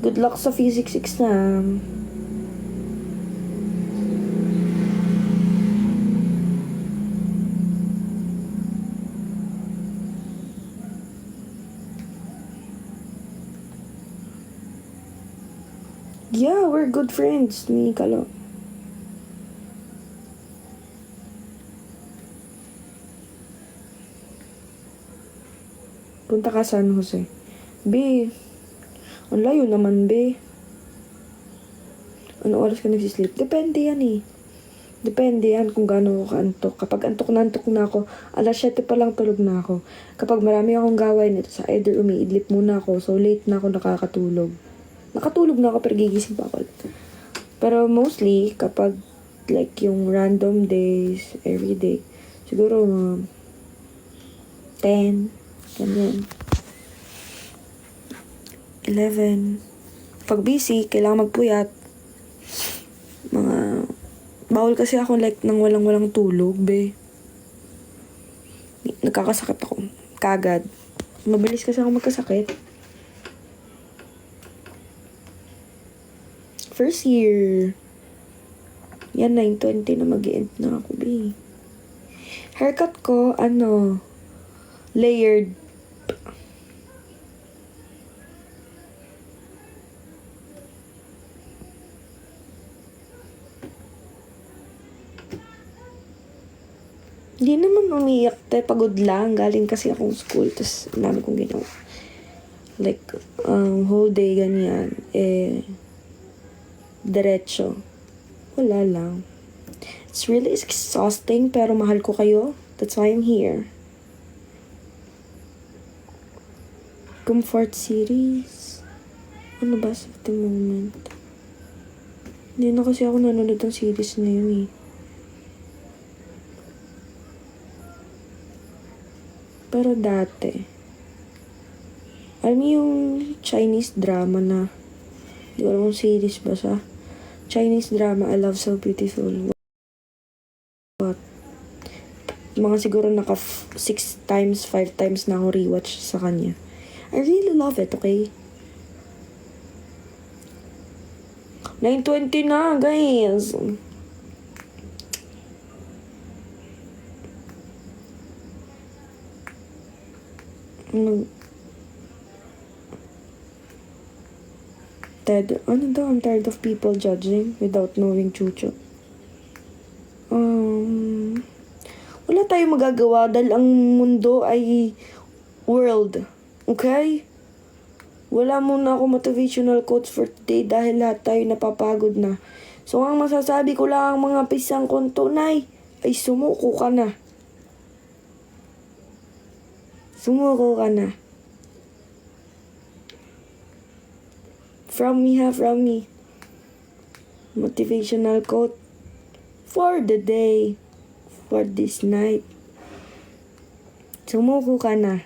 Good luck sa physics exam. Yeah, we're good friends ni Kalo. Punta ka San Jose. B, ang layo naman, B. Ano oras ka nagsisleep? Depende yan eh. Depende yan kung gaano ako kaantok. Kapag antok na ako, alas 7 pa lang tulog na ako. Kapag marami akong gawain ito sa either umiidlip muna ako, so late na ako nakakatulog. Nakatulog na ako pero gigising pa ako. Pero mostly, kapag like yung random days, every day, siguro 10, ganyan. 11. Pag busy, kailangan magpuyat. Bawal kasi ako like nang walang tulog, be. Nagkakasakit ako. Kagad. Mabilis kasi ako magkasakit. First year. Yan, 9:20 na mag-i-end na ako, be. Haircut ko, layered. Hindi naman umiyak, pagod lang. Galing kasi akong school, tapos ang dami kong ginawa. Like, whole day ganyan. Diretso. Wala lang. It's really exhausting, pero mahal ko kayo. That's why I'm here. Comfort series. Ano ba sa the moment? Hindi na kasi ako nanonood ng series na yun eh. Pero dati, alam mo yung Chinese drama na, di ko alam kung series ba siya. Chinese drama, I Love So Beautiful. What? Mga siguro 6 times, 5 times na ako rewatch sa kanya. I really love it, okay? 9:20 na, guys. I'm tired of people judging without knowing Chucho. Wala tayong magagawa dahil ang mundo ay world. Okay? Wala muna ako motivational quotes for today dahil lahat tayo napapagod na. So, ang masasabi ko lang mga pisang kong tunay ay sumuko ka na. Sumuko ka na. From me. Motivational quote for the day, for this night. Sumuko ka na.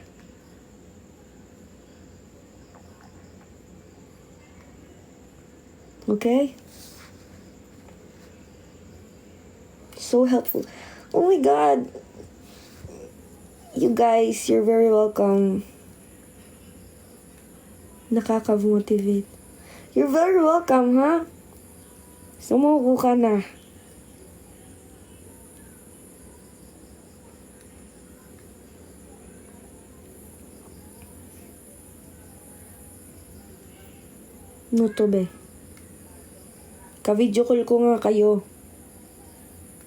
Okay? So helpful. Oh my God. You guys, you're very welcome. Nakaka-motivate. You're very welcome, ha? Sumuko ka na. No to be. Ka-video call ko nga kayo.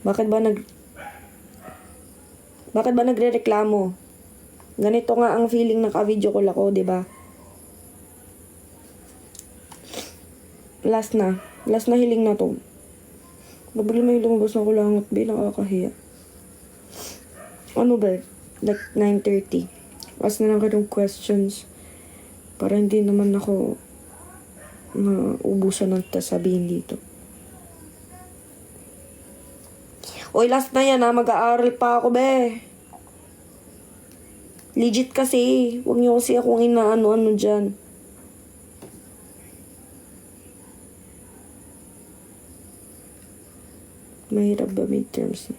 Bakit ba nagrereklamo? Ganito nga ang feeling na ka-video call ako, di ba? Last na hiling na to. Mabili may lumabas na ko langot, be, nakakahiya. Ano ba? Like 9:30. Ask na lang kayo questions. Para hindi naman ako ubusan ng sabihin dito. Oy, last na yan ha. Mag-aaral pa ako, be. Legit kasi. Huwag niyo kasi akong inaano-ano dyan. Mahirap ba midterms na?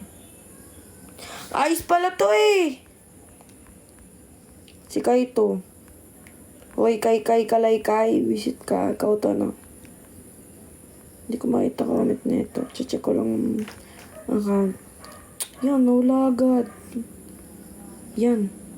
Ayos pala to eh. Si Kaito. Hoy, kay, visit ka. Ikaw to, no? Hindi ko makita comment nito. Check ko lang ang account. Yan, nawala agad. Yan.